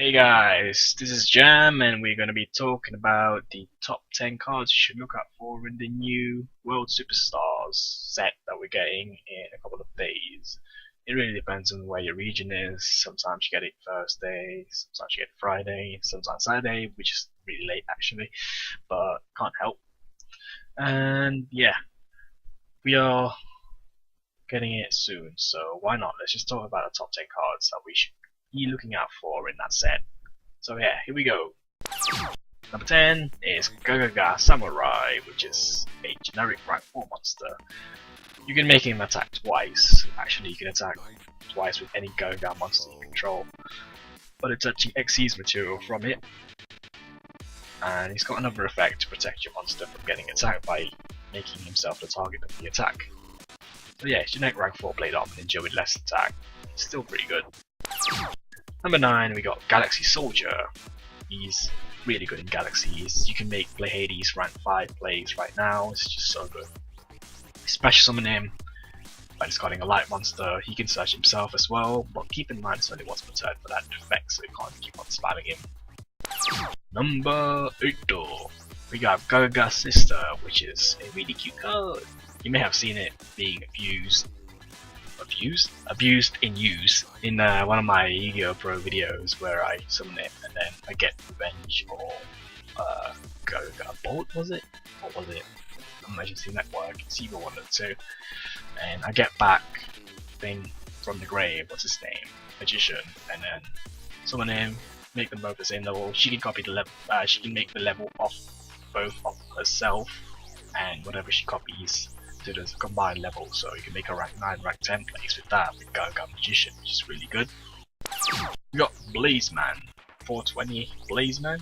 Hey guys, this is Jam and we're going to be talking about the top 10 cards you should look out for in the new World Superstars set that we're getting in a couple of days. It really depends on where your region is. Sometimes you get it Thursday, sometimes you get it Friday, sometimes Saturday, which is really late actually, but can't help. And yeah, we are getting it soon, so why not? Let's just talk about the top 10 cards that we should be looking out for in that set. So yeah, here we go. Number 10 is Gagaga Samurai, which is a generic rank 4 monster. You can make him attack twice. Actually, you can attack twice with any Gagaga monster you control, but it's touching Xyz material from it. And he's got another effect to protect your monster from getting attacked by making himself the target of the attack. So yeah, generic rank 4 Blade Armor Ninja with less attack. It's still pretty good. Number 9, we got Galaxy Soldier. He's really good in Galaxies. You can make Play Hades rank 5 plays right now. It's just so good. Special summon him by discarding a light monster. He can search himself as well, but keep in mind it's only once per turn for that effect, so you can't keep on spamming him. Number 8, we got Gagaga Sister, which is a really cute card. You may have seen it being abused in use in one of my Yu-Gi-Oh! Pro videos where I summon it and then I get Revenge or Gagaga Bolt, was it? Or was it Emergency Network? It's either one of the two. And I get back thing from the grave, what's his name? Magician, and then summon him, make them both the same level. She can copy the level, she can make the level of both of herself and whatever she copies to the combined level, so you can make a rank 9, rank 10 plays with that with Gagaga Magician, which is really good. We got Blazeman, 420 Blazeman.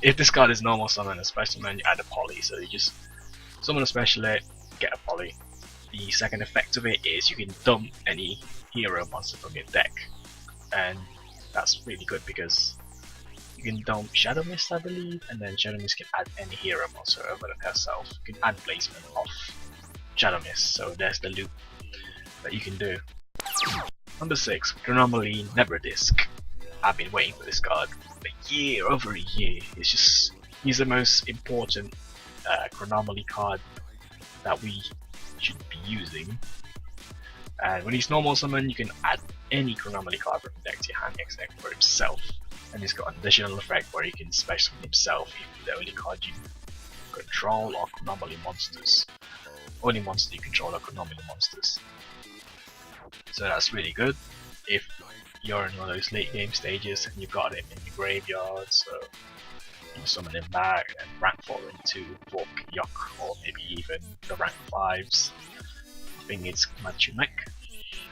If this card is normal summon, a special summon, you add a poly, so you just summon a special hit, get a poly. The second effect of it is you can dump any hero monster from your deck, and that's really good because you can dump Shadow Mist, I believe, and then Shadow Mist can add any hero monster over than herself. You can add Blazeman off Shadow Mist, so there's the loop that you can do. Number 6, Chronomaly Never Disc. I've been waiting for this card for over a year. He's the most important Chronomaly card that we should be using. And when he's normal summon, you can add any Chronomaly card from your deck to your hand except for himself. And he's got an additional effect where he can special summon himself if the only card you control are Chronomaly monsters. Only monsters you control are Chronomaly monsters. So that's really good if you're in one of those late game stages and you've got him in your graveyard, so you summon him back and rank 4 into Volk Yuck, or maybe even the rank 5s. I think it's Machumek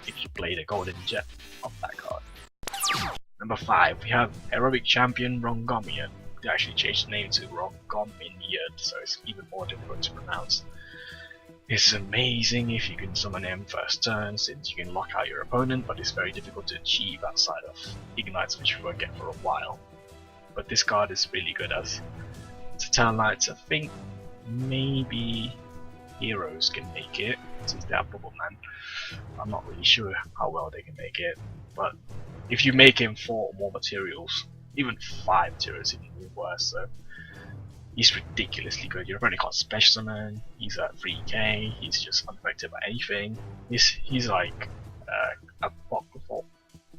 if you play the Golden Jet of that card. Number 5, we have Heroic Champion Rongomian. They actually changed the name to Rongomian, so it's even more difficult to pronounce. It's amazing if you can summon him first turn, since you can lock out your opponent, but it's very difficult to achieve outside of Ignites, which you won't get for a while. But this card is really good as it's a Talonites. I think maybe heroes can make it, since they have Bubble Man. I'm not really sure how well they can make it, but if you make him 4 or more materials, even 5 materials, even worse, so he's ridiculously good. Your opponent can't special summon, he's at 3k, he's just unaffected by anything. He's like a Apocryphal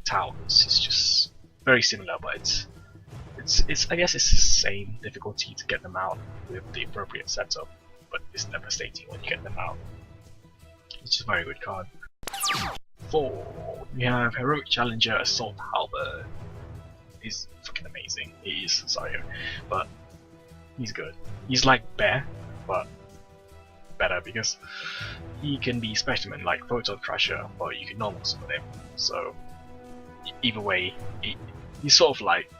Towers. It's just very similar, but it's I guess it's the same difficulty to get them out with the appropriate setup, but it's devastating when you get them out. It's just a very good card. 4, we have Heroic Challenger Assault Halberd. He's fucking amazing. He is, sorry, but he's good. He's like Bear, but better because he can be specimen like Photon Crusher, or you can normal summon him. So either way, he's sort of like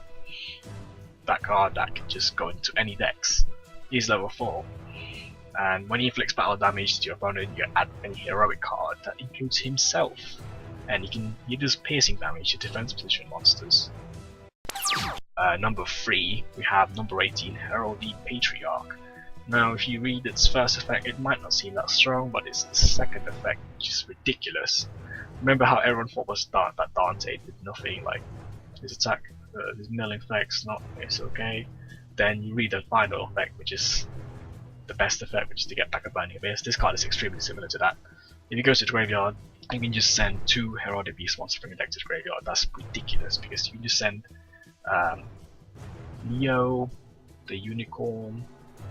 that card that can just go into any decks. He's level 4, and when he inflicts battle damage to your opponent, you can add any heroic card that includes himself, and he does piercing damage to defense position monsters. Number 3, we have number 18, Heraldic Patriarch. Now, if you read its first effect, it might not seem that strong, but its second effect, which is ridiculous. Remember how everyone thought that Dante did nothing, like his attack This mill effect's not, it's okay. Then you read the final effect, which is the best effect, which is to get back a Burning Abyss. This card is extremely similar to that. If you go to the graveyard, you can just send 2 Heraldic Beast monsters from your deck to the graveyard. That's ridiculous because you can just send Neo, the Unicorn,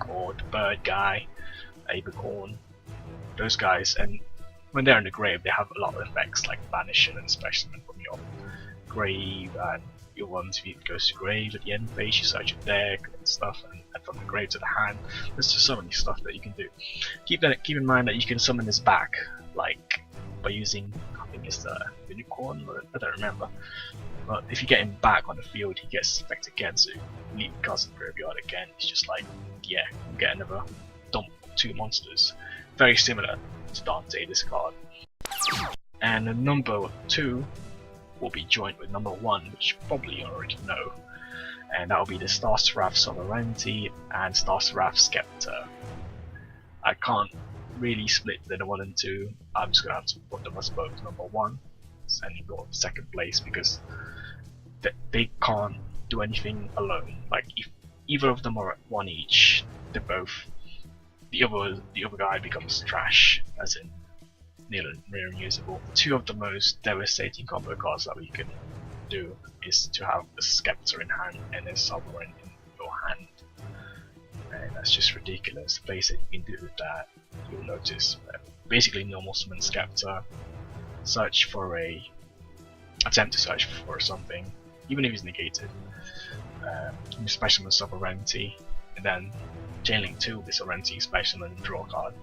or the Bird guy, Abercorn, those guys, and when they're in the grave, they have a lot of effects like banishing and specimen from your grave, and your ones if it goes to grave at the end phase, you search your deck and stuff, and from the grave to the hand. There's just so many stuff that you can do. Keep in mind that you can summon this back, like by using, I think it's the Unicorn, I don't remember. But if you get him back on the field, he gets effect again, so leave cards in the graveyard again. It's just like, yeah, you get another dump 2 monsters. Very similar to Dante, this card. And the number 2 will be joined with number 1, which probably you already know. And that will be the Seraph Sonoranti and Seraph Scepter. I can't really split the 1 and 2. I'm just gonna have to put them as both number 1 and go second place because they can't do anything alone. Like if either of them are at 1 each, they're both the other guy becomes trash, as in nearly unusable. 2 of the most devastating combo cards that we can do is to have a Scepter in hand and a Sovereign in your hand, and that's just ridiculous. The place that you can do with that, you'll notice basically normal summon Scepter, attempt to search for something, even if it's negated, you special Sovereignty, and then Chainlink 2 with Sovereignty, Specimen, and draw a card.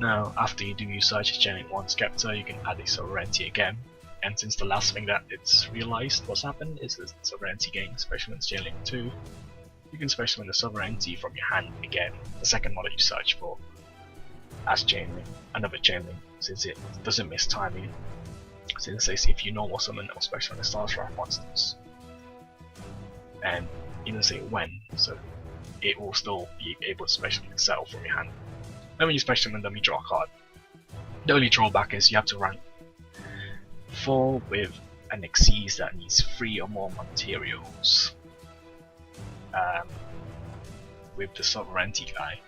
Now, after you do your search, Chainlink 1 Scepter, you can add a Sovereignty again. And since the last thing that it's realized what's happened is the Sovereignty gain Specimen's Chainlink 2, you can Specimen the Sovereignty from your hand again, the second one that you search for, as Chainlink, another Chainlink, since it doesn't miss timing, since it says if you normal summon or Specimen the Seraph monsters. And it doesn't say when, so it will still be able to special itself from your hand. Then when you special summon them, you draw a card. The only drawback is you have to rank 4 with an Xyz that needs 3 or more materials. With the Sovereignty guy.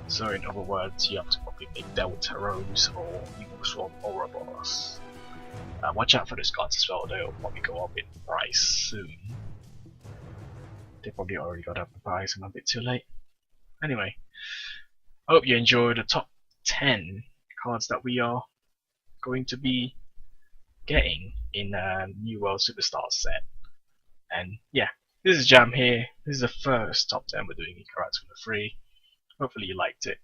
So in other words, you have to probably make Delta Rose or Evil Swarm Ouroboros. Watch out for those cards as well, they'll probably go up in price soon. They probably already got up in price, I'm a bit too late. Anyway, I hope you enjoyed the top 10 cards that we are going to be getting in New World Superstar set. And yeah, this is Jam here. This is the first top 10 we're doing in cards for the free. Hopefully you liked it.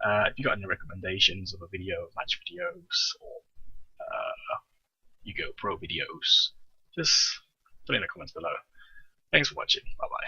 If you got any recommendations of a video, match videos, or Utdo Pro videos, just put in the comments below. Thanks for watching. Bye bye.